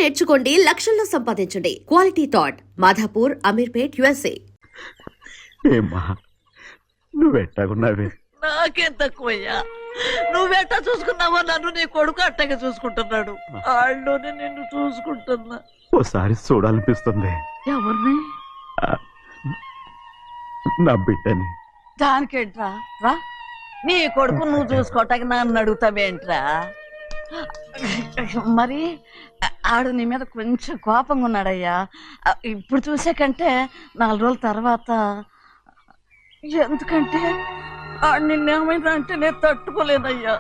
నేర్చుకోండి, లక్షల్లో సంపాదించండి. Quality thought Madhapur, Ameerpet, USA. ఏమ్మా నువ్వెట్టాగున్నావే? నాకేం తక్కువయ్యా, నువ్వెట్టా చూసుకున్నావో నన్ను నీ కొడుకు అట్టగా చూసుకుంటున్నాడు. ఆళ్ళలోనే నిన్ను చూసుకుంటున్నా. ఓసారి చూడాలనిపిస్తుంది ఎవరిని? నా బిడ్డని. దానికేంట్రా, రా నీ కొడుకు నువ్వు చూసుకోవటానికి నన్ను అడుగుతావేంట్రా? మరి ఆడు నీ మీద కొంచెం కోపంగా ఉన్నాడయ్యా. ఇప్పుడు చూసే కంటే 4 రోజుల తర్వాత. ఎందుకంటే ఆడు నిన్నేమైనా అంటే నేను తట్టుకోలేనయ్యా.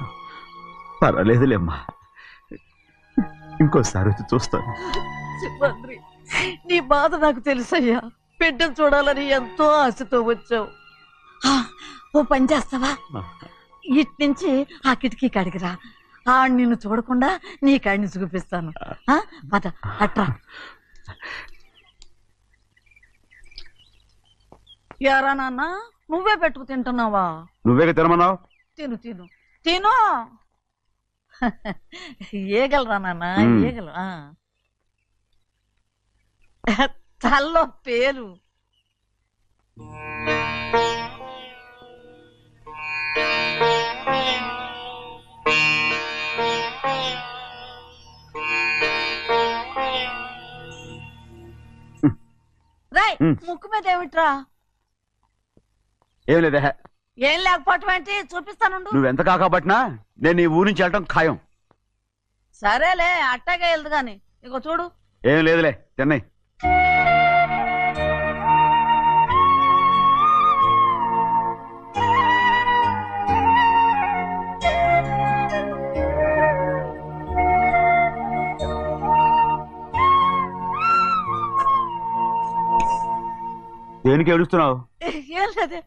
పర్వాలేదులేమ్మా, ఇంకోసారి వచ్చి చూస్తాను. సింహాద్రి, నీ బాధ నాకు తెలుసయ్యా. బిడ్డను చూడాలని ఎంతో ఆశతో వచ్చావు. ఓ పని చేస్తావా, ఇటు నుంచి ఆ కిటికీ కాడికి రా. ఆడు నిన్ను చూడకుండా నీ కాడిని చూపిస్తాను. పద అట్రా. యారా నాన్న, నువ్వే పెట్టుకు తింటున్నావా? నువ్వే తినమన్నావు. తిను తిను తిను. ఏగలరా నాన్న, ఏగలు. తల్లో పేరు. రాయ్, ముక్కు మీద ఏమిట్రా? ఏం లేదే. ఏం లేకపోవటం ఏంటి, చూపిస్తాను. నువ్వెంత కాకపట్టినా నేను ఈ ఊరి నుంచి వెళ్ళటం ఖాయం. సరేలే, అట్టాగే వెళ్దు గాని. ఇగో చూడు. ఏం లేదులే, తిన్నాయి. దేనికి ఏడుస్తున్నావు? ఏం లేదే.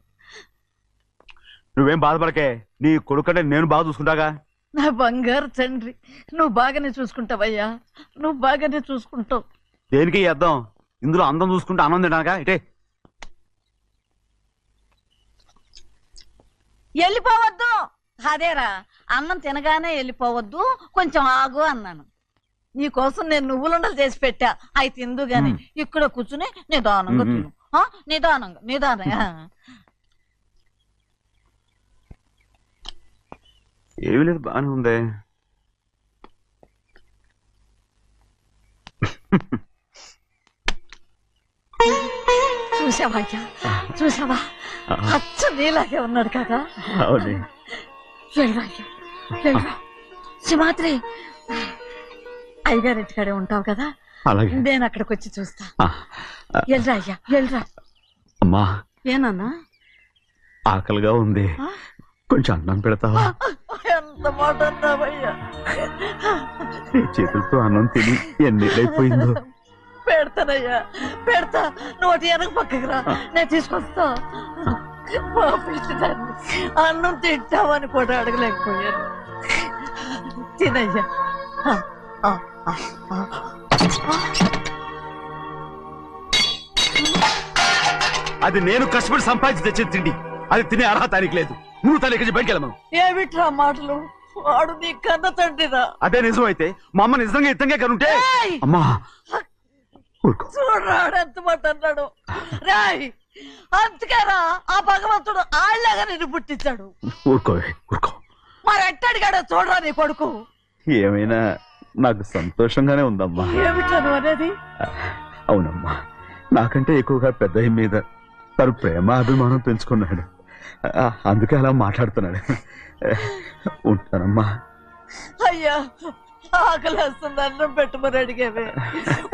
నువ్వేం బాధపడకే, నీ కొడుకంటే నేను బాగా చూసుకుంటాగా. నా బంగారు తండ్రి, నువ్వు బాగానే చూసుకుంటావయ్యా, నువ్వు బాగానే చూసుకుంటావు. దేనికి అర్థం? ఇందులో అందం చూసుకుంటే ఆనందం తినగా. ఇటే వెళ్ళిపోవద్దు. అదేరా, అన్నం తినగానే వెళ్ళిపోవద్దు, కొంచెం ఆగు అన్నాను. నీకోసం నేను నువ్వులుండలు చేసి పెట్టా, అవి తిందు గాని. ఇక్కడ కూర్చుని నిదానంగా తిను. నిదానంగా నిదానంగా. ఏమీ లేదు, బాగానే ఉంది. చూసావా చూసావా, అచ్చ నీలాగే ఉన్నాడు కదా. సింహాద్రి, అయ్యగారింటికాడే ఉంటావు కదా, నేను అక్కడికి వచ్చి చూస్తా. వెళ్ళరా అయ్యా, వెళ్ళరా. అమ్మా, ఏనన్నా? ఆకలిగా ఉంది, కొంచెం అన్నం పెడతావా? ఎంత మాట అన్నావయ్యా. నీ చేతులతో అన్నం తిని ఎన్నిళ్ళైపోయిందో. పెడతానయ్యా, పెడతా. నోటి వెనక పక్కకి రా, నేను తీసుకొస్తా. అన్నం తింటావని కూడా అడగలేకపోయాను. తినయ్యా. అది నేను కష్టపడి సంపాదించి తెచ్చి తిండి, అది తినే అర్హత ఆయనకి లేదు. నువ్వు తన ఇక్కడి బయటికి వెళ్ళమను. ఏమిట్రా మాటలు? వాడు నీ కన్న తండ్రిరా. అదే నిజం అయితే మా అమ్మ నిజంగా ఇతంగా కనుంటే. అమ్మా చూడరాడు ఎంత మాట అన్నాడు. రాయ్, అందుకేరా ఆ భగవంతుడు ఆళ్ళగా నిన్ను పుట్టించాడు. ఊరుకోవే, ఊరుకో. మరి ఎట్టడిగాడో చూడరా నీ కొడుకు. ఏమైనా నాకు సంతోషంగానే ఉందమ్మా. ఏమిటాను అనేది? అవునమ్మా, నాకంటే ఎక్కువగా పెద్ద మీద తను ప్రేమ అభిమానం పెంచుకున్నాడు, అందుకే అలా మాట్లాడుతున్నాడు. ఉంటానమ్మా. అయ్యా, ఆకలేస్తుంది, అన్నం పెట్టమని అడిగేవే.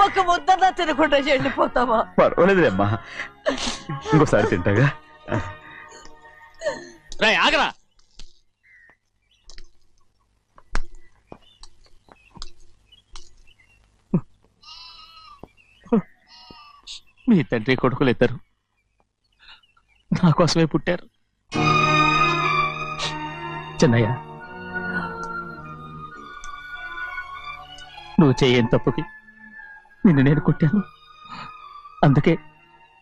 ఒక ముద్దన్నా తినకుండా వెళ్ళిపోతావా? పర్వాలేదులేమ్మా, ఇంకోసారి తింటాగా. ఆగరా. మీ తండ్రి కొడుకులు ఇద్దరు నా కోసమే పుట్టారు. చిన్నయ్య, నువ్వు చేయని తప్పుకి నిన్ను నేను కొట్టాను, అందుకే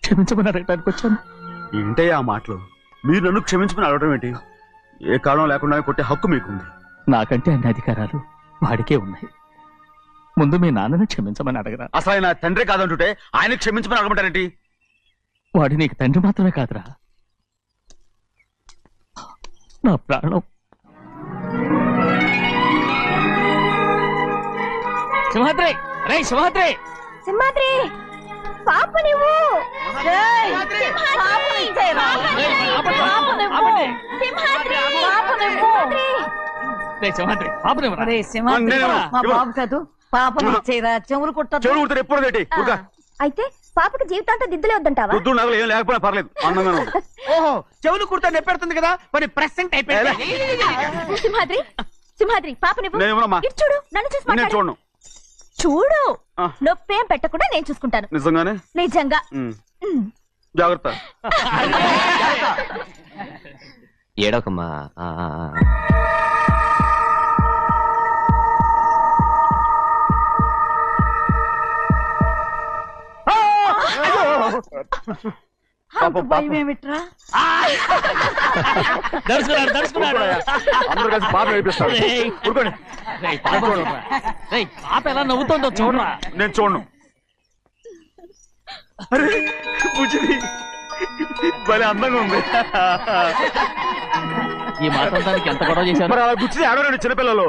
క్షమించమని అడగడానికి వచ్చాను. ఏంటే ఆ మాటలు? మీరు నన్ను క్షమించమని అడగడం ఏంటి? ఏ కారణం లేకుండా కొట్టే హక్కు మీకుంది. నాకంటే అన్ని అధికారాలు వాడికే ఉన్నాయి. ముందు మీ నాన్నని క్షమించమని అడగరా. అసలు ఆయన తండ్రి కాదంటుంటే ఆయన క్షమించమని అడగమంటారేంటి? వాడి నీకు తండ్రి మాత్రమే కాదురా, నా ప్రాణం. సింహాద్రి, రే సింహాద్రి, సింహాద్రి పాప నువ్వు ఏయ్, పాపని ఇచ్చేయరా? రే సింహాద్రి, పాపనివ్వరా. ఒరే సింహాద్రి, నేనేమో, మా ఇవ్వ. బాబు కాదు, పాపని ఇచ్చేయరా, చెవులు కుట్టదు. చెవులు కుడతారు ఎప్పుడు ఏంటి? అయితే పాపకి జీవితాంతం దిద్దులే వద్దంటావా? పొద్దు నగలు ఏం లేకపోయినా పర్లేదు, అందంగా ఉంది. ఓహో, చెవులు కుర్తా నెప్పెడుతుంది కదా, మరి ప్రెసెంట్ అయిపోయింది. సింహాద్రి సింహాద్రి పాప నువ్వు నేనేమోనమ్మా, ఇటు చూడు, నన్ను చూసి నేను మాట్లాడు. చూడను. చూడు ఆ. నొప్పేం పెట్టకుండా నేను చూసుకుంటాను. నిజంగానే? నిజంగా. ఉమ్. జాగ్రత్త. ఏడవకమ్మా. అంత భయం ఏమిట్రా? దడుచుకున్నాడు, దడుచుకున్నాడు. అందరూ కలిసి పాప ఏడిపిస్తారు. రేయ్. ఊరుకోండి. రేయ్, పాప చూడరా. రేయ్, పాప ఎలా నవ్వుతుందో చూడరా. నేను చూడను. అరే బుజ్జిది భలే అందంగా ఉంది. ఈ మాట్లాడడానికి ఎంత గొడవ చేశారు. మరి అలా బుచ్చిది ఆడవారండి చిన్నపిల్లలు.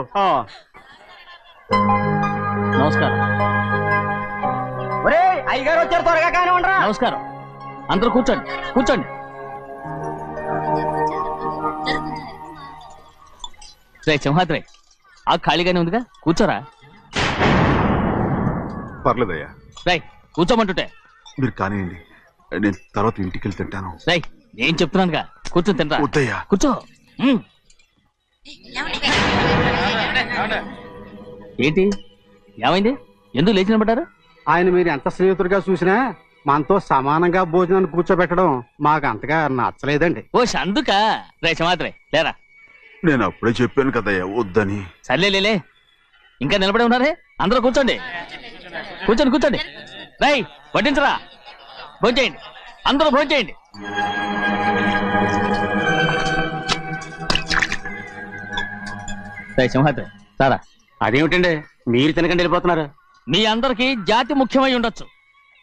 నమస్కారం. ఒరే, అయ్యగారు వచ్చారు, త్వరగా కానీ ఉండరా. నమస్కారం. అందరూ కూర్చోండి, కూర్చోండి. రే సింహాద్రి, ఆ ఖాళీగానే ఉందిగా, కూర్చోరా. పర్లేదయ్యా, రేయ్ కూర్చోమంటుంటే. మీరు కానివ్వండి, నేను తర్వాత ఇంటికి వెళ్ళి తింటాను. రేయ్ నేను చెప్తున్నానుగా, కూర్చొని తింటా. వద్దయ్యా. కూర్చో. ఏంటి ఏమైంది, ఎందుకు లేచి నిలబడ్డారు? ఆయన మీరు ఎంత స్నేహితుడిగా చూసినా మనతో సమానంగా భోజనాన్ని కూర్చోబెట్టడం మాకు అంతగా నచ్చలేదండి. ఓ అందుక. రే సింహాద్రి లేరా. నేను అప్పుడే చెప్పాను కదయ్యా వద్దని. సర్లేలే, ఇంకా నిలబడి ఉన్నారే, అందరూ కూర్చోండి, కూర్చోండి, కూర్చోండి. రేయ్ వడ్డించరా, భోంచేయండి, అందరూ భోంచేయండి. రేయ్ సింహాద్రి సారా. అదేమిటండి మీరు తినకండి వెళ్ళిపోతున్నారు? మీ అందరికీ జాతి ముఖ్యమై ఉండొచ్చు,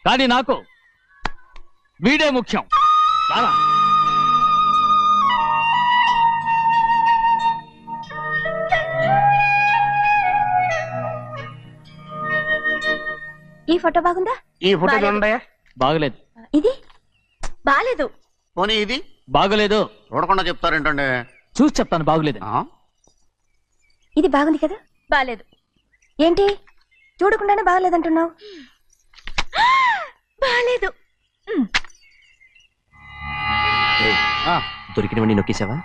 కానీ నాకు వీడే ముఖ్యం. సారా. ఈ ఫోటో బాగుందా? ఈ ఫోటో చూడండి. బాగలేదు. ఇది బాలేదు. పోనీ ఇది బాగలేదు. చూడకుండా చెప్తారేంటండి? చూసి చెప్తాను బాగలేదు. ఇది బాగుంది కదా? బాలేదు. ఏంటి చూడకుండానే బాగలేదంటున్నావు? బాలేదు. దొరికినవన్నీ నొక్కేసావా?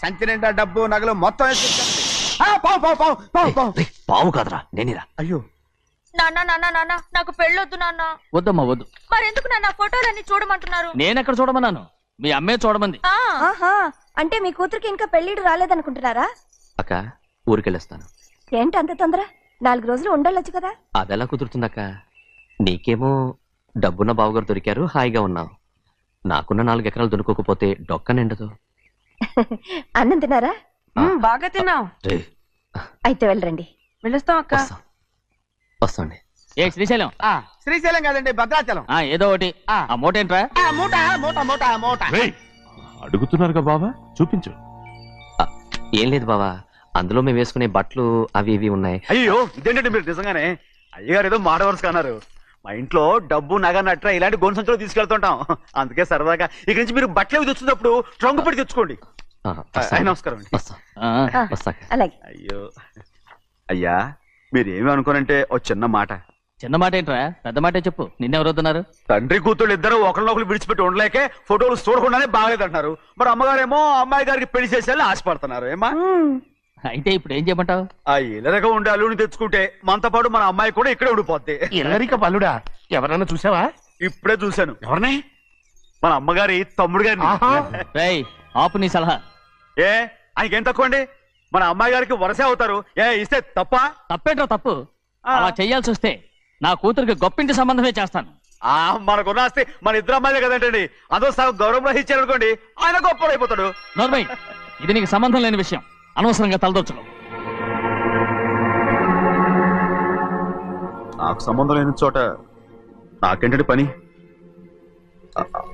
సంచి నిండా డబ్బు నగలు మొత్తం వేసుకొచ్చానండి. పావు పావు పావు పావు పావు. రేయ్, పావు కాదురా, నేనేరా. అయ్యో, నాన్న నాన్న నాన్న నాకు పెళ్ళొద్దు నాన్న. వద్దమ్మా వద్దు. మరెందుకు నాన్న ఫోటోలన్నీ చూడమంటున్నారు? నేనెక్కడ చూడమన్నాను, మీ అమ్మే చూడమంది. ఆహా, అంటే మీ కూతురికి ఇంకా పెళ్ళిడు రాలేదనుకుంటున్నారా? అక్క, ఊరికెళ్ళొస్తాను. ఏంటి అంత తొందర? 4 రోజులు ఉండొచ్చు కదా. అదెలా కుదురుతుందక్క? నీకేమో డబ్బున్న బావగారు దొరికారు, హాయిగా ఉన్నావు. నాకున్న 4 ఎకరాలు దొరకకపోతే డొక్క నిండదు. అన్నం తిన్నారా? బాగా తిన్నావు. రేయ్, అయితే వెళ్ళరండి. వెళ్ళొస్తాం అక్క. వస్తాండి. ఏ శ్రీశైలం, శ్రీశైలం కాదండి, భద్రాచలం. ఏదో ఒకటి. ఆ మూట ఏంట్రా? మూట మూట మూట మూట. అడుగుతున్నారుగా బాబా, చూపించు. ఏం లేదు బావా, అందులో మేము వేసుకునే బట్టలు అవి ఇవి ఉన్నాయి. అయ్యో ఇదేంటంటే మీరు నిజంగానే అయ్యగారు ఏదో మాడవర్స్ కన్నారు. మా ఇంట్లో డబ్బు నగ నట్ర ఇలాంటి గోను సంచులు తీసుకెళ్తుంటాం. అందుకే సరదాగా ఇక నుంచి మీరు బట్టలు అవి తెచ్చుకున్నప్పుడు ట్రంకు పెట్టి తెచ్చుకోండి. నమస్కారం అండి. వస్తా. అలాగే. అయ్యో అయ్యా, మీరేమి అనుకోనంటే ఓ చిన్న మాట. చిన్న మాట ఏంట్రా, పెద్ద మాటే చెప్పు. నిన్నెవరు వద్దన్నారు? తండ్రి కూతుళ్ళు ఇద్దరు ఒకరినొకరు విడిచిపెట్టి ఉండలేకే ఫోటోలు చూడకుండానే బాగలేదంటున్నారు. మరి అమ్మగారేమో అమ్మాయి గారికి పెళ్లి చేసేయాలని ఆశపడుతున్నారు. ఏమా అయితే ఇప్పుడు ఏం చేయమంటావు? ఆ ఇల్లరగా ఉండే అల్లుని తెచ్చుకుంటే మనతో పాటు మన అమ్మాయి కూడా ఇక్కడే ఉండిపోద్ది. ఇల్లరిక పల్లుడా? ఎవరన్నా చూసావా? ఇప్పుడే చూశాను. ఎవరిని? మన అమ్మగారి తమ్ముడు గారిని. రేయ్ ఆపు నీ సలహా. ఏ ఆయనకేం తక్కువ అండి? మన అమ్మాయి గారికి వరసే అవుతారు. ఏ ఇస్తే తప్ప? తప్పేంట్రా తప్పు? అలా చెయ్యాల్సి వస్తే నా కూతురికి గొప్పింటి సంబంధమే చేస్తాను. మనకున్న ఆస్తి మన ఇద్దరు అమ్మాయిలే కదంటండి. అదో సగం గౌరవం ఇచ్చారనుకోండి, ఆయన గొప్పడు అయిపోతాడు. నోర్మై, ఇది నీకు సంబంధం లేని విషయం, అనవసరంగా తలదొచ్చుకో. నాకు సంబంధం లేని చోట నాకేంటంటే పని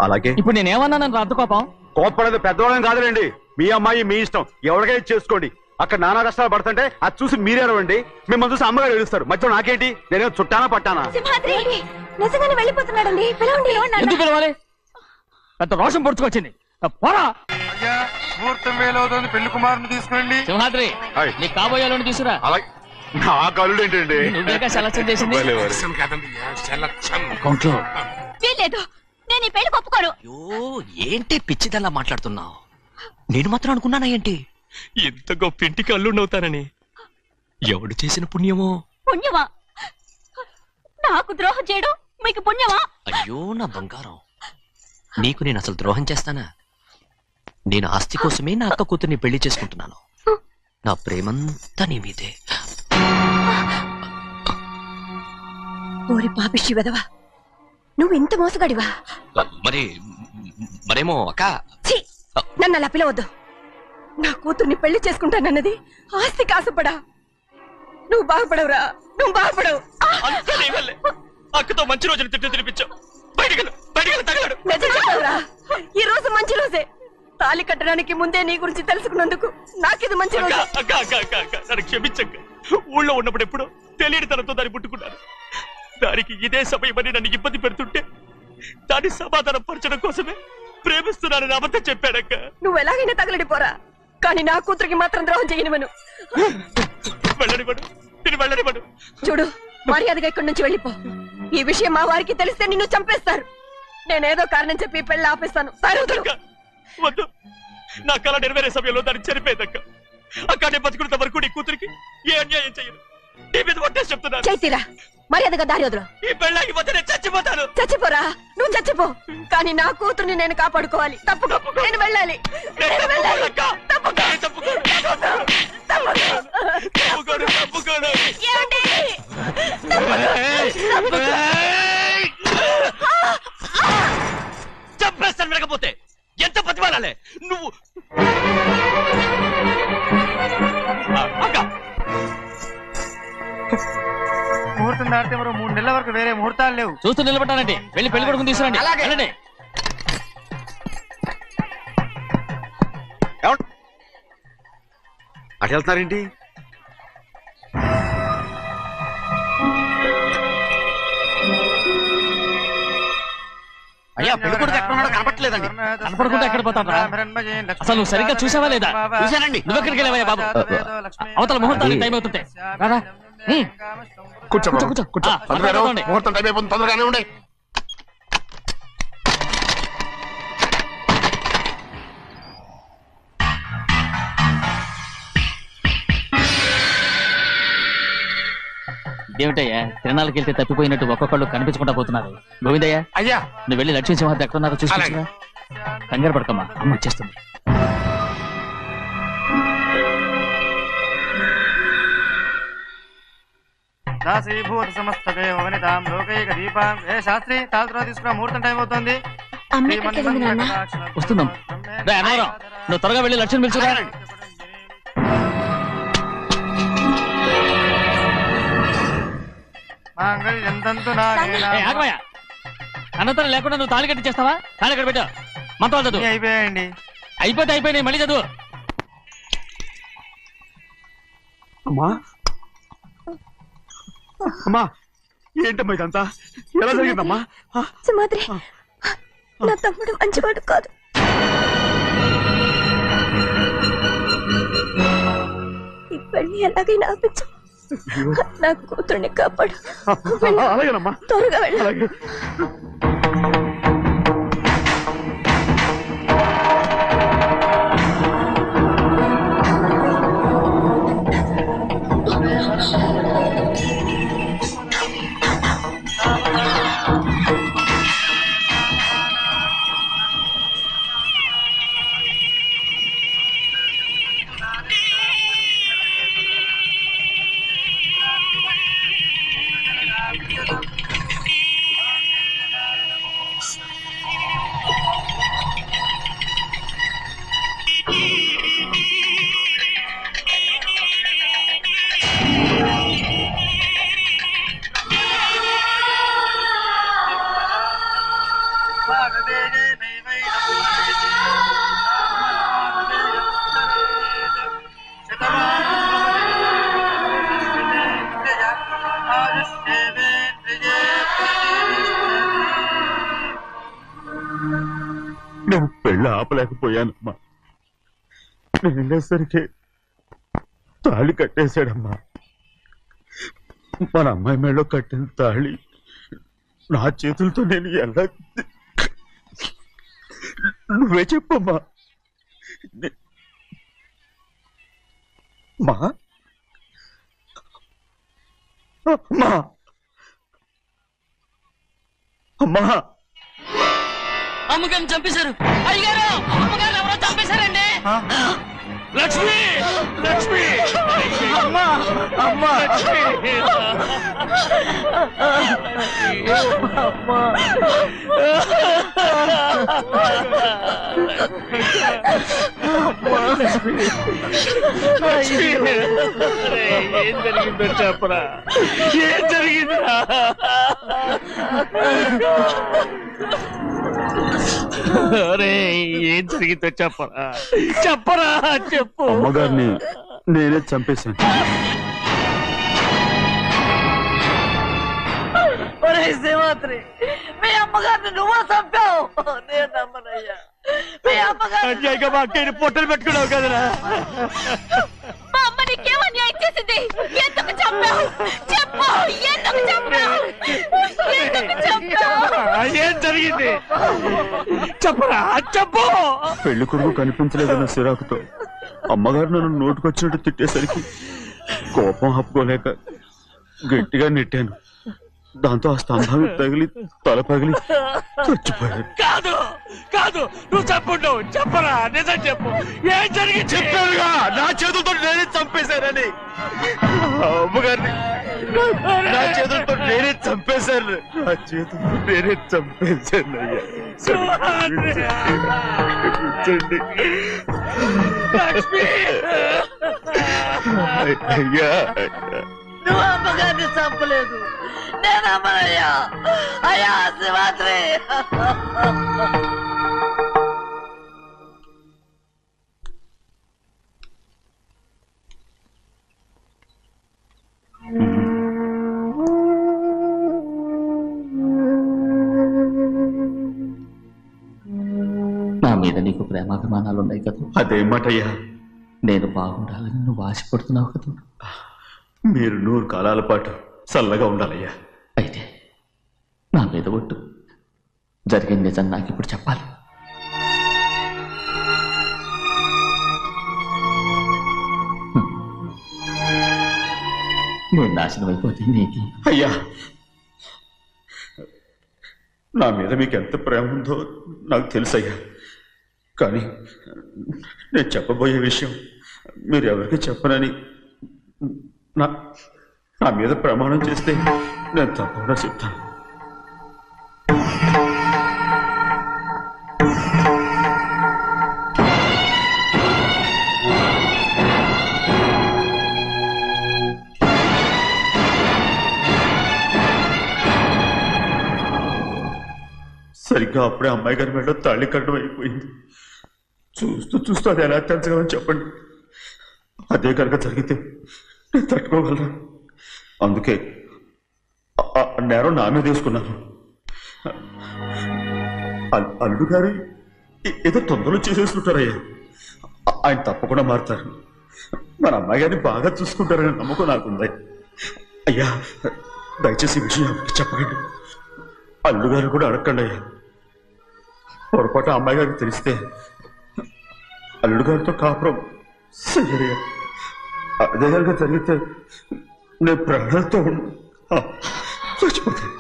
అలాగే ఇప్పుడు నేనేమన్నాను రద్దు కోపం? కోప్పడేది పెద్దవాళ్ళం కాదులేండి. మీ అమ్మాయి మీ ఇష్టం, ఎవరికైనా చేసుకోండి. అక్కడ నానా కష్టాలు పడుతుంటే అది చూసి మీరే అరవండి. మిమ్మల్ని చూసి అమ్మగారు ఏడుస్తారు. మధ్యలో నాకేంటి? నేనేం చుట్టానా పట్టానా? సింహాద్రి నిజంగానే వెళ్ళిపోతున్నాడండి. పిలవండి. ఎందుకు పిలవాలి? పెద్ద రోషం పొడుచుకొచ్చింది. పోరా ముహూర్తం వేలవుతుంది, పెళ్లి కుమారుని తీసుకురండి. సింహాద్రి, హాయ్. నీ కాబోయేలోని తీసురా. అలాగే నా కళ్ళు ఏంటండి? నువ్వేగా సెలక్షన్ చేసింది. అకౌంట్లో వీల్లేదు, నేను ఈ పెళ్లి ఒప్పుకోను. అయ్యో ఏంటి పిచ్చిదల్లా మాట్లాడుతున్నావు? నేను మాత్రం అనుకున్నానా ఏంటి ఇంత గొప్ప ఇంటికి అల్లుండవుతానని? ఎవడు చేసిన పుణ్యమో? పుణ్యమా? నాకు ద్రోహం చేయడం మీకు పుణ్యమా? అయ్యో నా బంగారం, నీకు నేను అసలు ద్రోహం చేస్తానా? నేను ఆస్తి కోసమే నా అక్క కూతుర్ని పెళ్లి చేసుకుంటున్నాను. నా ప్రేమంతా నీ మీదే. ఓరి పాపిష్టి వెదవా, నువ్వు ఇంత మోసగాడివా? మరేమో అక్క. ఛీ, నన్ను అలా పిలవద్దు. నా కూతుర్ని పెళ్లి చేసుకుంటానన్నది ఆస్తి కాసపడా. నువ్వు బాగుపడవురా, నువ్వు బాగుపడవు. అక్కతో మంచి రోజులు తిట్టు తినిపించావు. బయటికి తగలడు. నిజం చెప్పవురా, ఈ రోజు మంచి రోజే. తాళి కట్టడానికి ముందే నీ గురించి తెలుసుకున్నందుకు నాకిది మంచి రోజు. నన్ను క్షమించక్క. ఊళ్ళో ఉన్నప్పుడు ఎప్పుడో తెలియని తనతో దాన్ని పుట్టుకున్నాను. దానికి ఇదే సమయమని నన్ను ఇబ్బంది పెడుతుంటే దాన్ని సమాధానం పరచడం కోసమే ప్రేమిస్తున్నానని అబద్ధం చెప్పాడక్క. నువ్వు ఎలాగైనా తగలడిపోరా, కానీ నా కూతురికి మాత్రం ద్రోహం చేయనివను. వెళ్ళనివ్వడు, నేను వెళ్ళనివ్వడు. చూడు, మర్యాదగా ఇక్కడి నుంచి వెళ్ళిపో. ఈ విషయం మా వారికి తెలిస్తే నిన్ను చంపేస్తారు. నేనేదో కారణం చెప్పి పెళ్లి ఆపేస్తాను. అక్క, వద్దు. నా కళ నెరవేరే సమయంలో దాన్ని చనిపోయేదక్క. అక్క నేను బతుకున్నంత వరకు నీ కూతురికి ఏ అన్యాయం చేయను. నీ మీద ఒట్టేసి చెప్తున్నాను. చైతీరా, మర్యాదగా దారి వదులు. ఈ పెళ్ళాకి పోతే నేను చచ్చిపోతాను. చచ్చిపోరా, నువ్వు చచ్చిపో, కానీ నా కూతుర్ని నేను కాపాడుకోవాలి. తప్పుకో, నేను వెళ్ళాలి. నేను వెళ్ళాలి. తప్పుకో. తప్పుకోను. ఏమండి? చంపేస్తాను. వినకపోతే ఎంత బతిమాలాలే నువ్వు? అక్క, ముహూర్తం దాటితే మరో 3 నెలల వరకు వేరే ముహూర్తాలు లేవు. చూస్తూ నిలబెట్టానండి. వెళ్ళి పెళ్లి కొడుకుని తీసుకురండి. వెళ్ళండి. అటు వెళ్తున్నారేంటి? అయ్యా, పెళ్లి కొడుకు ఎక్కడ ఉన్నాడో కనపట్లేదండి. కనపడకుండా ఎక్కడ పోతాడ్రా? అసలు నువ్వు సరిగ్గా చూసావా లేదా? చూశానండి. నువ్వెక్కడికి వెళ్ళావయ్యా బాబు? అవతల ముహూర్తానికి టైం అవుతుంటే రారా. కూర్చో కూర్చో. ముహూర్తం టైం అయిపోతుంది, తొందరగానే ఉండే. ఏమిటయ్యా, తిరణాలకు వెళ్తే తప్పిపోయినట్టు ఒక్కొక్కళ్ళు కనిపించకుండా పోతున్నారు. గోవిందయ్య, అయ్యా, నువ్వు వెళ్ళి లక్ష్మీ సింహాద్రి ఎక్కడ ఉన్నారో చూసుకుంటున్నా. కంగారు పడకమ్మా, అమ్మ వచ్చేస్తుంది. దాసీభూత సమస్తదే వనితాం లోకైక దీపాం. ఏ శాస్త్రి, తాళతో తీసుకురా, ముహూర్తం టైం అవుతుంది. వస్తున్నాం. రే అన్నవరం, నువ్వు త్వరగా వెళ్ళి లక్ష్మణ్ పిలుచురా. ఆగమయ్యా, అన్నతరం లేకుండా నువ్వు తాళి కట్టి చేస్తావా? తాళి కట్టి పెట్టా. మంత్రాలు చదువు. అయిపోయాయండి. అయిపోయినాయి, మళ్ళీ చదువు. అమ్మా అమ్మా, ఏంటమ్మా ఇదంతా? ఎలా జరిగిందమ్మా? సింహాద్రి, నా తమ్ముడు మంచివాడు కాదు. ఈ పెళ్లి ఎలాగైనా ఆపించు. నా కూతుర్ని కాపాడు. అలాగేనమ్మా, త్వరగా వెళ్ళు. అలాగే. నేను పెళ్ళి ఆపలేకపోయానమ్మా. నేను వెళ్ళేసరికి తాళి కట్టేశాడమ్మా. మన అమ్మాయి మేడలో కట్టిన తాళి నా చేతులతో నేను ఎలా నువ్వే చెప్పమ్మా. మా అమ్మా అమ్మా అమ్మగారిని చంపేశారు అయ్యగారు. అమ్మగారు ఎవరో చంపేశారండి. లక్ష్మి లక్ష్మి అమ్మా అమ్మా ఏం జరిగిందో చెప్పరా? ఏం జరిగిందిరా? అరే ఏం జరిగిందో చెప్పరా? చెప్పరా చెప్పు. అమ్మగారిని నేనే చంపేశాను. ఒరే శ్రీమాత్రి, మీ అమ్మగారిని నువ్వు చంపావు. నేను నమ్మనయ్యా. మీ అమ్మగారు అన్యాయంగా మా అక్కని పొట్టలు పెట్టుకున్నావు కదరా. మా అమ్మ నీకేం అన్యాయం చేసింది? ఎందుకు చంపావు? చెప్పు, ఎందుకు చంపావు? ఎందుకు చంపావు? ఏం జరిగింది చెప్పరా? చెప్పు. పెళ్లి కొడుకు కనిపించలేదన్న సిరాకుతో అమ్మగారు నన్ను నోటుకొచ్చినట్టు తిట్టేసరికి కోపం ఆపుకోలేక గట్టిగా నెట్టాను. దాంతో ఆ స్తంభానికి తగిలి తల పగిలి చచ్చిపోయాడు. కాదు కాదు, నువ్వు చెప్పుండవు. చెప్పరా, నిజం చెప్పు. ఏం జరిగింది? చెప్పానుగా, నా చేతులతో నేనే చంపేశానని. అమ్మగారిని నా చేతులతో నేనే చంపేశాను. నా చేతులతో నేనే చంపేశాను. అయ్యా క్షమించండి. అయ్యా నువ్వు అమ్మగారిని చంపలేదు. నేను అమ్మనయ్యా. అయ్యా శ్రీమాత్రి. నా మీద నీకు ప్రేమాభిమానాలు ఉన్నాయి కదా. అదేమాటయ్యా, నేను బాగుండాలని నువ్వు ఆశపడుతున్నావు కదా. మీరు 100 కాలాల పాటు చల్లగా ఉండాలయ్యా. అయితే నా మీద ఒట్టు. జరిగిన నిజం నాకు ఇప్పుడు చెప్పాలి. నేను నాశనం అయిపోతే నీకు అయ్యా, నా మీద మీకు ఎంత ప్రేమ ఉందో నాకు తెలుసయ్యా. కానీ నేను చెప్పబోయే విషయం మీరు ఎవరికి చెప్పనని నా మీద ప్రమాణం చేస్తే నేను తప్పకుండా చెప్తాను. సరిగ్గా అప్పుడే అమ్మాయి గారి మెడలో తాళి కట్టడం అయిపోయింది. చూస్తూ చూస్తూ అది ఎలా తెంచగలని చెప్పండి. అదే కనుక జరిగితే నేను తట్టుకోగలను. అందుకే నేరం నా మీద తీసుకున్నాను. అల్లుడు గారు ఏదో తొందరలో చేసేసుకుంటారయ్యా. ఆయన తప్పకుండా మారుతారు. మన అమ్మాయి గారిని బాగా చూసుకుంటారనే నమ్మకం నాకుంది. అయ్యా, దయచేసి ఈ విషయం ఎవరికి చెప్పకండి. అల్లుడు గారు కూడా అడగండి అయ్యా. పొరపాటు అమ్మాయి గారికి తెలిస్తే అల్లుడు గారితో కాపురం సయ్యయ్యా. అదే కనుక జరిగితే నేను ప్రాణాలతో చచ్చిపోతాను.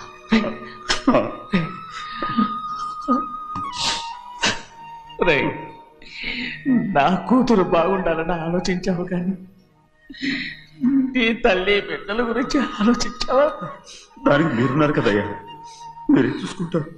నా కూతురు బాగుండాలని ఆలోచించావు కానీ నీ తల్లి బిడ్డల గురించి ఆలోచించావా? దానికి మీరున్నారు కదయ్యా, మీరే చూసుకుంటారు.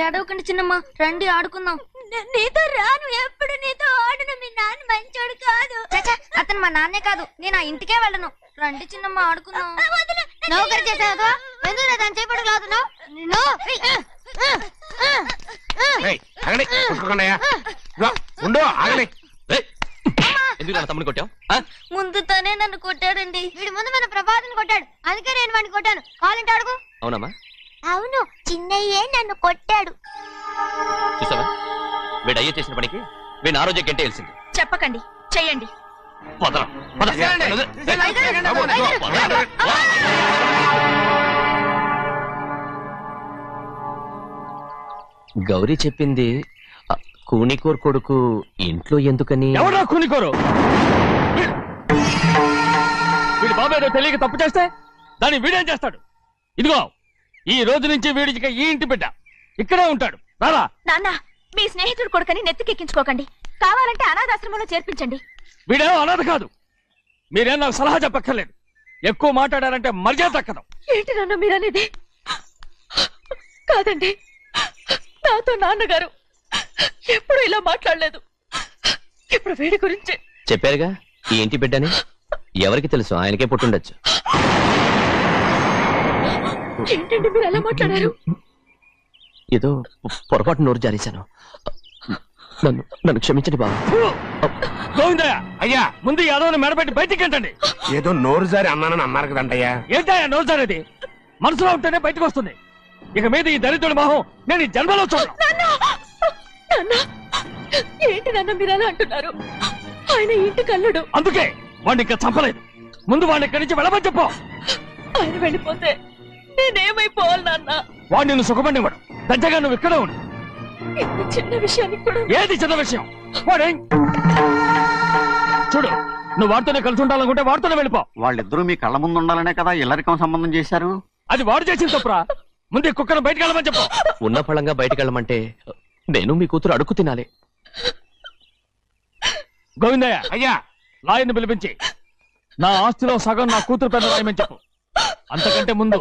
ఏడవకండి చిన్నమ్మ, రండి ఆడుకుందాం. నీతో రాను, ఎప్పుడు నీతో ఆడను. మీ నాన్న మంచోడు కాదు. అతను మా నాన్నే కాదు, నేను ఆ ఇంటికే వెళ్ళను. రండి చిన్నమ్మ ఆడుకుందాం. నౌకరి చేసావు ఎందుకు దాని చేపడు కాదు. ఎందుకు తమ్ముడు కొట్టావు? ముందు తనే నన్ను కొట్టాడండి. వీడి ముందు మన ప్రభాతం కొట్టాడు, అందుకే నేను వాడిని కొట్టాను. కావాలంటే అడుగు. అవునమ్మా, అవును, చిన్నయ్యే నన్ను కొట్టాడు. చూసావా వీడు అయ్యే చేసిన పనికి వీడిని ఆ రోజే గంటే తెలిసింది. చెప్పకండి, చెయ్యండి. గౌరీ చెప్పింది కూనికోర్ కొడుకు ఇంట్లో ఎందుకని. ఎవరా కూనికోరు? వీడి బాబు ఏదో తెలియక తప్పు చేస్తే దాన్ని వీడేం చేస్తాడు? ఇదిగో ఈ రోజు నుంచి వీడికి ఈ ఇంటి బిడ్డ ఇక్కడే ఉంటాడు. రారా. నాన్న, మీ స్నేహితుడు కొడుకని నెత్తికెక్కించుకోకండి. కావాలంటే అనాథాశ్రమంలో చేర్పించండి. వీడేమో అనాథ కాదు. మీరేం నాకు సలహా చెప్పక్కర్లేదు. ఎక్కువ మాట్లాడారంటే మర్యాద తక్కదు. ఏంటి నాన్న మీరనేది? కాదండి, నాతో నాన్నగారు ఎప్పుడు ఇలా మాట్లాడలేదు. ఇప్పుడు వీడి గురించి చెప్పారుగా ఈ ఇంటి బిడ్డని. ఎవరికి తెలుసు, ఆయనకే పుట్టుండొచ్చు. ఏంటండి మీరు ఎలా మాట్లాడారు? ఏదో పొరపాటు నోరు జారేశాను. నన్ను క్షమించండి బాబు. గోవిందయ్య, అయ్యా ముందు యాదవ్ని మెడపెట్టి బయటికి ఏంటండి? ఏదో నోరు జారి అన్నానని అన్నారు కదంటయ్యా. ఏంటయ్యా నోరు జారేది? మనసులో ఉంటేనే బయటకు వస్తుంది. ఇక మీద ఈ దరిద్రుడి మొహం నేను ఈ జన్మలో చూడను. ఏంటి నాన్న మీరు అలా అంటున్నారు? ఆయన ఇంటి కల్లుడు. అందుకే వాడిని ఇంకా చంపలేదు. ముందు వాడిని ఇక్కడి నుంచి వెళ్ళమని చెప్పు. ఆయన వెళ్ళిపోతే నేనేమైపోవాలి నాన్న? వాడు నిన్ను సుఖపడివాడు. దచ్చగా నువ్వు ఇక్కడే ఉండు. ఇంత చిన్న విషయానికి కూడా. ఏది చిన్న విషయం? వాడే చూడు, నువ్వు వాడితోనే కలిసి ఉండాలనుకుంటే వాడితోనే వెళ్ళిపో. వాళ్ళిద్దరూ మీ కళ్ళ ముందు ఉండాలనే కదా ఇల్లరికం సంబంధం చేశారు. అది వాడు చేసిన తప్పురా. ముందు ఈ కుక్కను బయటకు వెళ్ళమని చెప్పు. ఉన్న ఫలంగా బయటకు వెళ్ళమంటే నేను మీ కూతురు అడుగు తినాలి. గోవిందయ్య, అయ్యా లాయర్ని పిలిపించి నా ఆస్తిలో సగం నా కూతురు పెద్ద రాయమని చెప్పు. అంతకంటే ముందు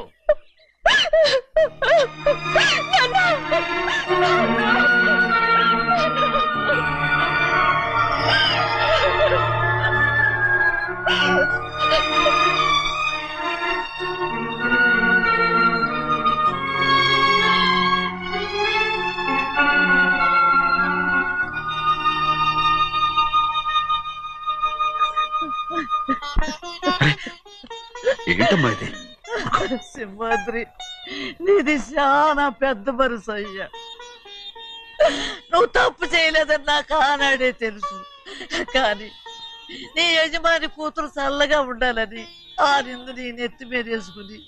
ఏంటమ్మా ఇది? సింహాద్రి, నీది చాలా పెద్ద మనసు అయ్యా. నువ్వు తప్పు చేయలేదని నాకు ఆనాడే తెలుసు. కానీ నీ యజమాని కూతురు చల్లగా ఉండాలని ఆ నిందు నీ నెత్తి మీద వేసుకుని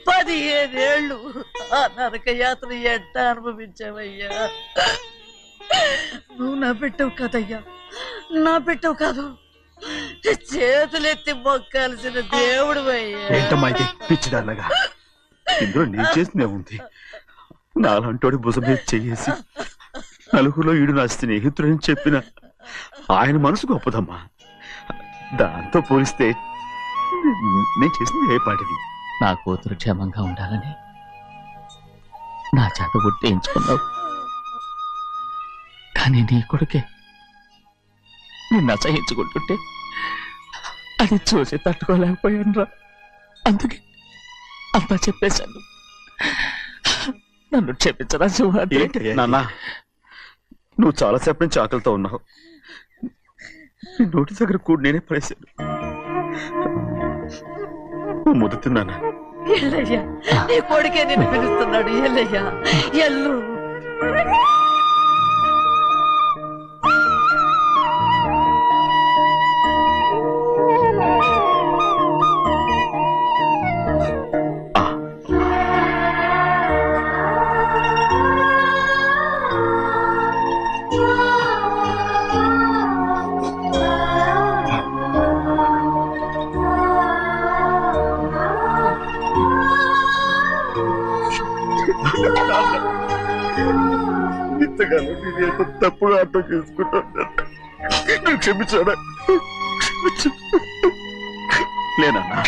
15 ఏళ్ళు ఆ నరక యాత్ర ఎట్ట అనుభవించావయ్యా. నువ్వు నా పెట్టవు కదయ్యా, నా పెట్టవు కాదు, చేతులెత్తి మొక్కాల్సిన దేవుడు అయ్యా. ఏంటమ్మా ఇది పిచ్చిదాన్నగా? ఇందులో నేను చేసినే ఉంది. నాలంటోడి భుజం మీద చెయ్యేసి నలుగురిలో ఈడు నా స్నేహితుడని చెప్పిన ఆయన మనసు గొప్పదమ్మా. దాంతో పోలిస్తే నేను చేసింది ఏ పాటిది? నా కూతురు క్షేమంగా ఉండాలని నా చేత గుర్తించుకున్నావు. కానీ నీ కొడుకే నిన్ను అసహించుకుంటుంటే అది చూసి తట్టుకోలేకపోయాను రా. అందుకే అంతా చెప్పేశాను. నన్ను క్షమించరా సింహాద్రి. నాన్న, నువ్వు చాలాసేపు నుంచి ఆకలితో ఉన్నావు. నీ నోటి దగ్గర కూడా నేనే పడేశాను. ముద్దు తిన్నానా? ఎల్లయ్యా, నీ కొడుకే నిన్ను పిలుస్తున్నాడు. ఎల్లయ్యా, ఎల్లు. ఇంతకాలం నేను తప్పుగా అర్థం చేసుకుంటాను. క్షమించాడా? లేనన్నా,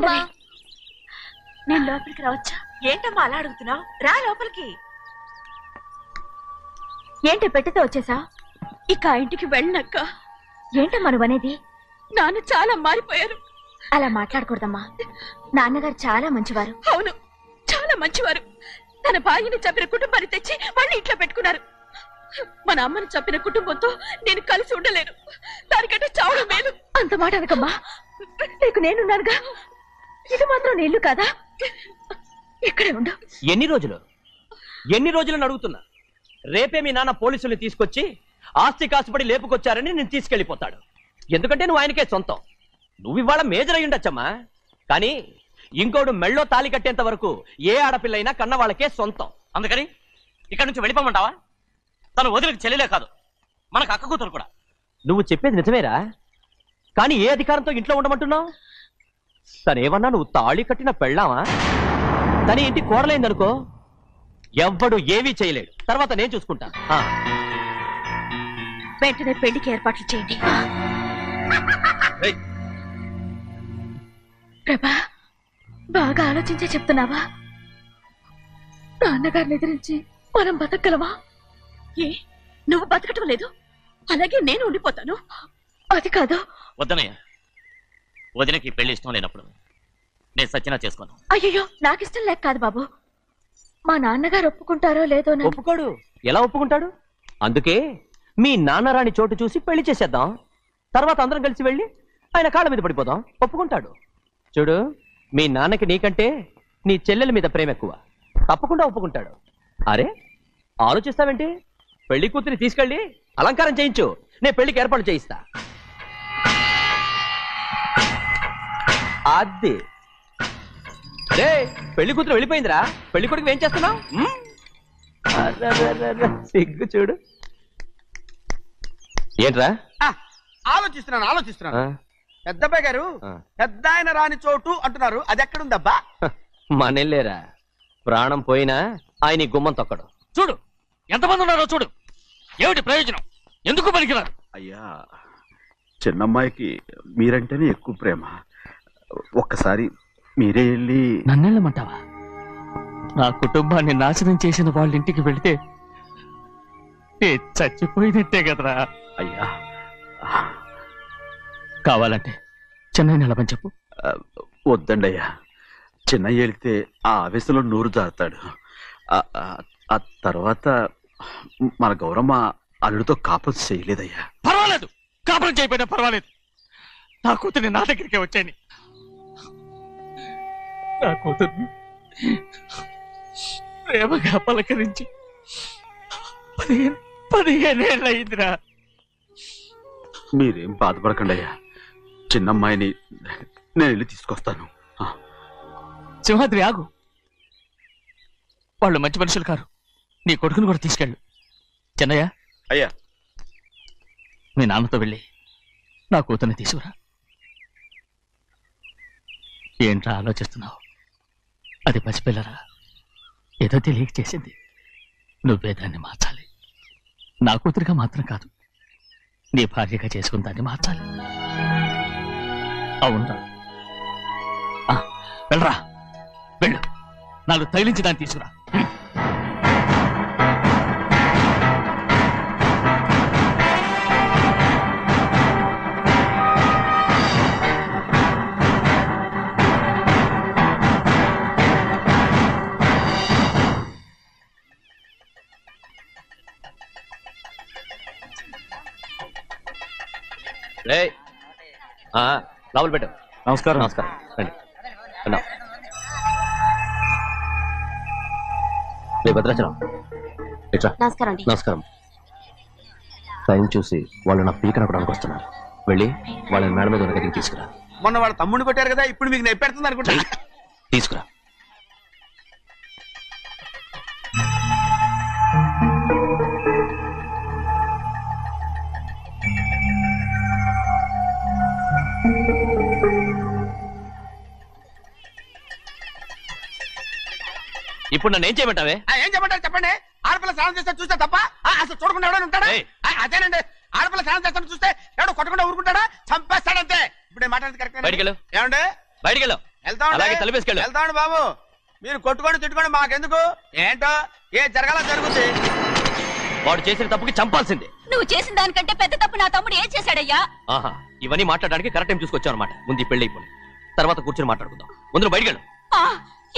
ఉండవే. నేను లోపలికి రావచ్చా? ఏంటమ్మా అలా అడుగుతున్నావు? రా లోపలికి. ఏంటి పెట్టితే వచ్చేసా? ఇక ఆ ఇంటికి వెళ్ళనక్క. ఏంటమ్మా నువ్వు అనేది? నాన్న చాలా మారిపోయారు. అలా మాట్లాడకూడదమ్మా. నాన్నగారు చాలా మంచివారు. అవును, చాలా మంచివారు. తన భార్యని చంపిన కుటుంబాన్ని తెచ్చి మళ్ళీ ఇంట్లో పెట్టుకున్నారు. మన అమ్మను చంపిన కుటుంబంతో నేను కలిసి ఉండలేను. దానికంటే చావడం మేలు. అంత మాట అనకమ్మా. నీకు నేనున్నానుగా. ఇది మాత్రం నీ ఇల్లు కాదా? ఇక్కడే ఉండు. ఎన్ని రోజులని అడుగుతున్నా. రేపే మీ నాన్న పోలీసుల్ని తీసుకొచ్చి ఆస్తి కాసుపడి లేపుకొచ్చారని నేను తీసుకెళ్లిపోతాడు. ఎందుకంటే నువ్వు ఆయనకే సొంతం. నువ్వు ఇవాళ మేజర్ అయి ఉండొచ్చమ్మా, కానీ ఇంకోడు మెళ్ళో తాళి కట్టేంత వరకు ఏ ఆడపిల్లైనా కన్న వాళ్ళకే సొంతం. అందుకని ఇక్కడ నుంచి వెళ్ళిపోమంటావా? తను వదిలికి చెల్లెలే కాదు, మనకు అక్క కూతురు కూడా. నువ్వు చెప్పేది నిజమేరా, కానీ ఏ అధికారంతో ఇంట్లో ఉండమంటున్నావు? తనేమన్నా నువ్వు తాళి కట్టిన పెళ్ళావా? తన ఇంటి కోడలైందనుకో, ఎవ్వడు ఏమీ చేయలేడు. తర్వాత నేను చూసుకుంటా. వెంటనే పెళ్లికి ఏర్పాట్లు చేయండి. ప్రభా, బాగా ఆలోచించే చెప్తున్నావా? నాన్నగారిని ఎదిరించి మనం బతకగలవా? ఏ, నువ్వు బతకటం లేదు, అలాగే నేను ఉండిపోతాను. అది కాదు. వద్దనయ్య, వదినకి పెళ్లి ఇష్టం లేనప్పుడు నేను సచ్చినా చేసుకోను. అయ్యో, నాకిష్టం లేక కాదు బాబు. మా నాన్నగారు ఒప్పుకుంటారో లేదో. ఒప్పుకోడు. ఎలా ఒప్పుకుంటాడు? అందుకే మీ నాన్నరాని చోటు చూసి పెళ్లి చేసేద్దాం. తర్వాత అందరం కలిసి వెళ్ళి ఆయన కాళ్ళ మీద పడిపోదాం. ఒప్పుకుంటాడు. చూడు, మీ నాన్నకి నీకంటే నీ చెల్లెల మీద ప్రేమ ఎక్కువ. తప్పకుండా ఒప్పుకుంటాడు. అరే, ఆలోచిస్తావేంటి? పెళ్లి కూతురి తీసుకెళ్ళి అలంకారం చేయించు, నేను పెళ్లికి ఏర్పాటు చేయిస్తా. అది రే, పెళ్లి కూతురు వెళ్ళిపోయిందిరా. పెళ్లి కొడుకు ఏం చేస్తున్నావు? సిగ్గు చూడు. ఏంట్రా? ఆలోచిస్తున్నాను. పెద్దబ్బాయి గారు పెద్ద ఆయన రాని చోటు అంటున్నారు, అది ఎక్కడుందబ్బా? మనెళ్ళేరా, ప్రాణం పోయినా ఆయన గుమ్మం తొక్కడు. చూడు ఎంతమంది ఉన్నారో చూడు. ఏమిటి ప్రయోజనం? ఎందుకు పనికిరారు? అయ్యా, చిన్నమ్మాయికి మీరంటేనే ఎక్కువ ప్రేమ. ఒక్కసారి మీరే వెళ్ళి. నన్నెళ్ళమంటావా? నా కుటుంబాన్ని నాశనం చేసిన వాళ్ళ ఇంటికి వెళితే చచ్చిపోయినట్టే కదరా. అయ్యా, కావాలంటే చెన్నై నిలబని చెప్పు. వద్దండి అయ్యా, చిన్నయ్య వెళితే ఆ ఆవేశంలో నూరు జారుతాడు. ఆ తర్వాత మన గౌరమ్మ అల్లుడితో కాపురం చేయలేదయ్యా. పర్వాలేదు, కాపురం చేయకపోయినా పర్వాలేదు. నా కూతుర్ని నా దగ్గరికే వచ్చాయని. నా కూతుర్ని ప్రేమగా పలకరించి 15 ఏళ్ళు అయిందిరా. మీరేం బాధపడకండి అయ్యా, చిన్నమ్మాయిని నేను వెళ్ళి తీసుకొస్తాను. సింహాద్రి ఆగు. వాళ్ళు మంచి మనుషులు కారు. నీ కొడుకుని కూడా తీసుకెళ్ళు. చెన్నయ్య, అయ్యా, మీ నాన్నతో వెళ్ళి నా కూతుర్ని తీసుకురా. ఏంట్రా ఆలోచిస్తున్నావు? అది పసిపిల్లరా, ఏదో తెలియక చేసింది. నువ్వే దాన్ని మార్చాలి. నా కూతురుగా మాత్రం కాదు, నీ భార్యగా చేసుకుని దాన్ని మార్చాలి. అవునరా? వెళ్ళరా, వెళ్ళు. నాలుగు తగిలించి దాన్ని తీసుకురా. లోపల పెట్టు. నమస్కారం. నమస్కారం. రండి. అన్నా, భద్రాచలం ఇట్రా. నమస్కారం. నమస్కారం. టైం చూసి వాళ్ళు నా పీక నప్పడానికి వస్తున్నారు. వెళ్ళి వాళ్ళని మేడ మీద ఉన్న గదికి తీసుకురా. మొన్న వాళ్ళ తమ్ముడిని కొట్టారు కదా, ఇప్పుడు మీకు నెప్పెడుతుంది అనుకుంటా. తీసుకురా. ఇప్పుడు నన్ను ఏం చేయమంటావే? ఏం చెప్పంటారు చెప్పండి. ఆడపిల్ల స్నానం చేస్తే చూస్తే తప్ప అసలు చూడకుండా ఎవడో ఉంటాడా? అదేనండి, ఆడపిల్ల స్నానం చేస్తాను చూస్తే ఎవడో కొట్టకుండా ఊరుకుంటాడా? చంపేస్తాడంతే. ఇప్పుడు మాట్లాడేది కరెక్ట్. బయటికెళ్ళు. ఏమండి? బయటికెళ్ళు. అలాగే తలపేసుకెళ్ళు. వెళ్తామండి బాబు. మీరు కొట్టుకొని తిట్టుకొని మాకెందుకు? ఏంటో ఏ జరగాల జరుగుతుంది. వాడు చేసిన తప్పుకి చంపాల్సిందే. నువ్వు చేసిన దానికంటే పెద్ద తప్పు నా తమ్ముడు ఏం చేశాడయ్యా? ఆహా, ఇవన్నీ మాట్లాడడానికి కరెక్ట్ టైం చూసుకొచ్చావు అనమాట. ముందు ఈ పెళ్లి అయిపోయి తర్వాత కూర్చొని మాట్లాడుకుందాం. ముందు బయటికి వెళ్ళు.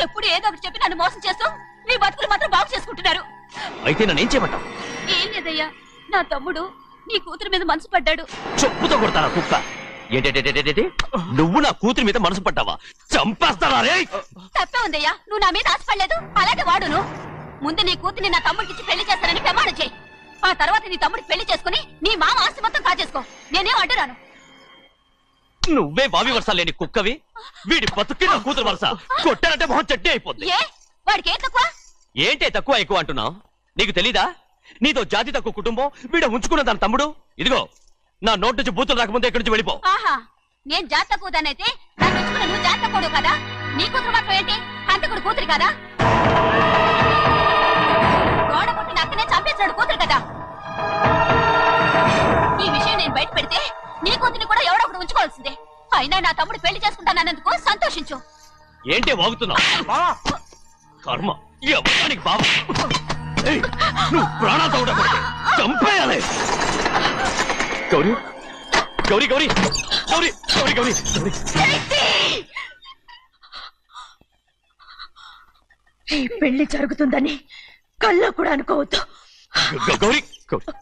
ఎప్పుడు ఏదో ఒకటి చెప్పి నన్ను మోసం చేస్తూ మీ బతుకులు మాత్రం బాగు చేసుకుంటున్నారు. అయితే నన్నేం చేయమంటావు? ఏం లేదయ్యా, నా తమ్ముడు నీ కూతురు మీద మనసు పడ్డాడు. చెప్పుతో కొడతారా కుక్క? ఏంటేంటి నువ్వు నా కూతురి మీద మనసు పడ్డావా? చంపేస్తారా రే? తప్పే ఉందయ్యా, నువ్వు నా మీద ఆశపడలేదు, అలాగే వాడును. ముందు నీ కూతుర్ని నా తమ్ముడికి పెళ్లి చేస్తానని ప్రమాణం చేయి. ఆ తర్వాత నీ తమ్ముడికి పెళ్లి చేసుకుని నీ మామ ఆస్తి మొత్తం కాజేసుకో. నేనేం అడ్డురాను. నువ్వే బావి వరుస లేని కుక్కవి. వీడి బతుక్కి నా కూతురు వరుస. కొట్టానంటే మొహం చట్నీ అయిపోద్ది. ఏ వాడికి ఏం తక్కువ? ఏంటే తక్కువ ఎక్కువ అంటున్నావు? నీకు తెలీదా? నీతో జాతి తక్కువ కుటుంబం వీడ ఉంచుకున్న దాని తమ్ముడు. ఇదిగో నా నోటు నుంచి బూతులు రాకముందే ఇక్కడి నుంచి వెళ్ళిపో. ఆహా, నేను జాత కూదనైతే నన్ను ఉంచుకున్న నువ్వు జాత కూడు కదా. నీ కూతురు మాత్రం ఏంటి, హంతకుడు కూతురు కదా. గోడ పుట్టిన అక్కనే చంపేశాడు కూతురు కదా. ఈ విషయం నేను బయట పెడితే నీ కూతురిని కూడా ఎవడో ఒకడు ఉంచుకోవాల్సిందే. అయినా నా తమ్ముడు పెళ్లి చేసుకుంటానన్నందుకు సంతోషించు. ఏంటి వాగుతున్నావు? కర్మ ఈ అమ్మానికి బాబా. నువ్వు ప్రాణాలతో ఉండకూడదు, చంపేయాలి. గౌరీ గౌరీ గౌరీ గౌరీ గౌరీ గౌరీ గౌరీ. ఈ పెళ్లి జరుగుతుందని కల్లో కూడా అనుకోవద్దు. గౌరీ గౌరీ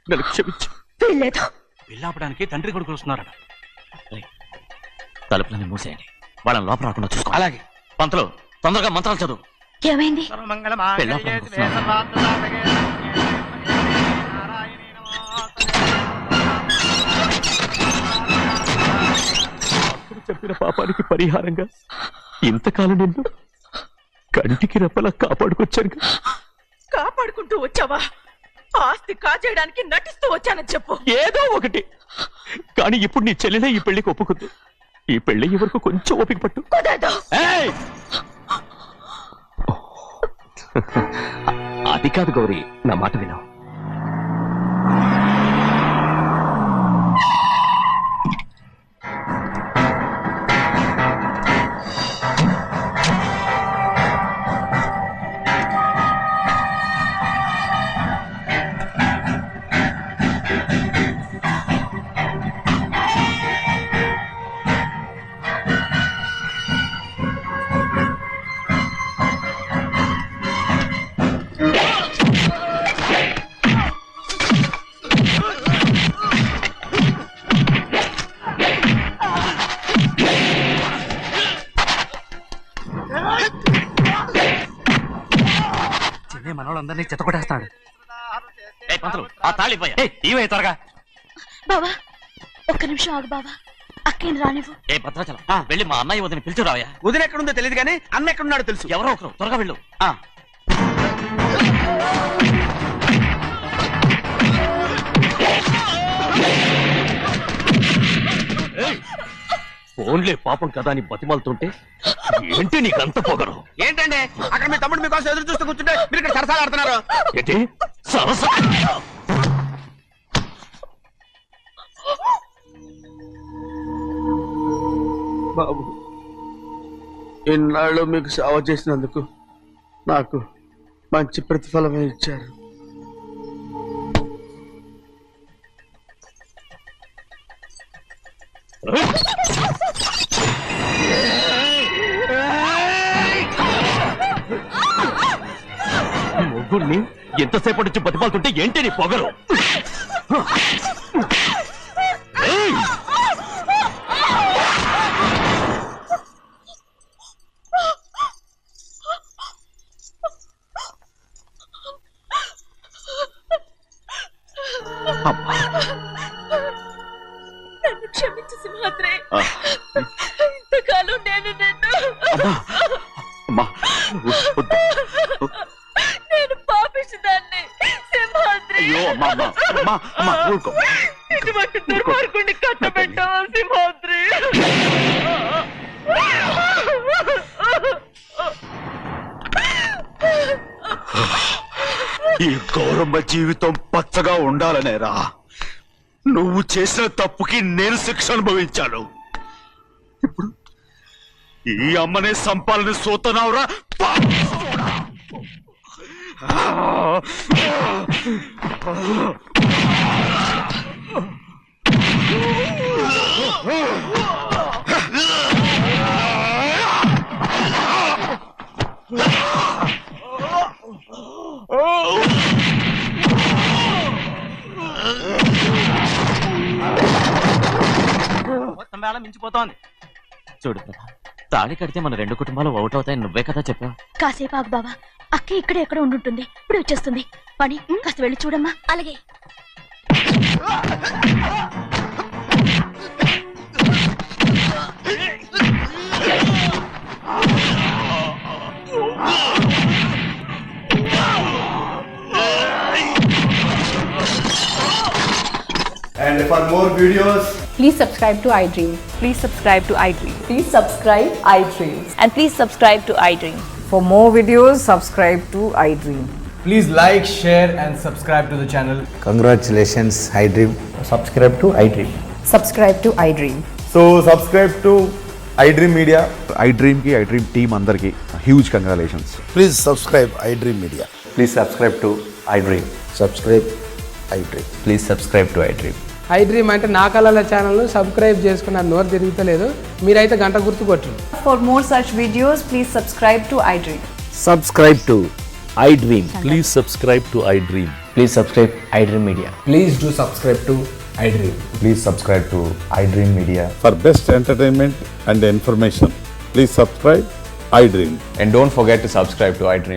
నన్ను క్షమించు. వీల్లేదు. పెళ్ళాపడానికి తండ్రి కొడుకులు వస్తున్నారట. తలుపులని మూసేయండి, వాళ్ళని లోపల రాకుండా చూసుకో. అలాగే. పంతులు తొందరగా మంత్రాలు చదువు. ఏమైంది? చెప్పిన పాపానికి పరిహారంగా ఇంతకాలం నిన్ను కంటికి రెప్పలా కాపాడుకొచ్చాను. కాపాడుకుంటూ వచ్చావా? ఆస్తి కాజేయడానికి నటిస్తూ వచ్చానని చెప్పు. ఏదో ఒకటి. కానీ ఇప్పుడు నీ చెల్లెలే ఈ పెళ్లికి ఒప్పుకుంది. ఈ పెళ్లి వరకు కొంచెం ఓపిక పట్టు. ఏయ్! అది కాదు గౌరీ, నా మాట విను. మనోళ్ళందరినీ చెత్తకొట్టేస్తాడు. పంతులు ఆ తాళి ఇవే త్వరగా. బావా ఒక్క నిమిషం ఆగు బావా, అక్కేం రానివ్వు. ఏ భద్రాచలం వెళ్ళి మా అన్నయ్య వదిన పిలిచురావయ్యా. వదిన ఎక్కడుందో తెలియదు కానీ అన్న ఎక్కడున్నాడో తెలుసు. ఎవరో ఒకరు త్వరగా వెళ్ళు. ఫోన్లే పాపం కదా అని బతిమాలుతుంటే ఏంటి నీకంత పొగరు? ఏంటండి అక్కడ మీ తమ్ముడు మీకోసం ఎదురు చూస్తూ కూర్చుంటే మీరు ఇక్కడ సరసాలు ఆడుతున్నారు. ఏంటి సరస? బాబు, ఇన్నాళ్ళు మీకు సేవ చేసినందుకు నాకు మంచి ప్రతిఫలమే ఇచ్చారు. ముగ్గురిని ఎంతసేపటి నుంచి బతిమాలుతుంటే ఏంటి నీ పొగరు? నన్ను క్షమించు సింహాద్రి. ఇంతకాలం నేను నేను పాపిస్తుందాన్ని సింహాద్రి. ఇటువంటి దుర్మార్గుడిని కట్టబెట్టావా సింహాద్రి? ఈ గౌరమ్మ జీవితం పచ్చగా ఉండాలనేరా నువ్వు చేసిన తప్పుకి నేను శిక్ష అనుభవించాను. ఇప్పుడు ఈ అమ్మనే సంపాలని సోతనావురా మొత్తం వేళ మించిపోతోంది. చూడు ప్రభా, తాళి కడితే మన రెండు కుటుంబాలు అవుట్ అవుతాయని నువ్వే కదా చెప్పావు. కాసేపు ఆగు బావా, అక్క ఇక్కడే ఎక్కడ ఉండుంటుంది, ఇప్పుడు వచ్చేస్తుంది. పని కాస్త వెళ్ళి చూడమ్మా. అలాగే. And for more videos, Please subscribe to iDream. Please subscribe to iDream. Please subscribe iDream. And please subscribe to iDream. For more videos, subscribe to iDream. please like, share, and subscribe to the channel. Congratulations iDream. Subscribe to iDream. Subscribe to iDream. So, subscribe to iDream Media. iDream కి iDream team అందరికి huge congratulations. Please subscribe iDream media. Please subscribe to iDream. Subscribe iDream. Please subscribe to iDream. iDream అంటే నా కళల channel subscribe చేసుకున్న నోరు తిరుగుతలేదు. మీరైతే గంట గుర్తు కొట్టండి. For more such videos, please subscribe to iDream. Subscribe to iDream. Please subscribe to iDream. Please subscribe iDream media. Please do subscribe to iDream. Please subscribe to iDream media. For best entertainment and information, please subscribe iDream. And don't forget to subscribe to iDream.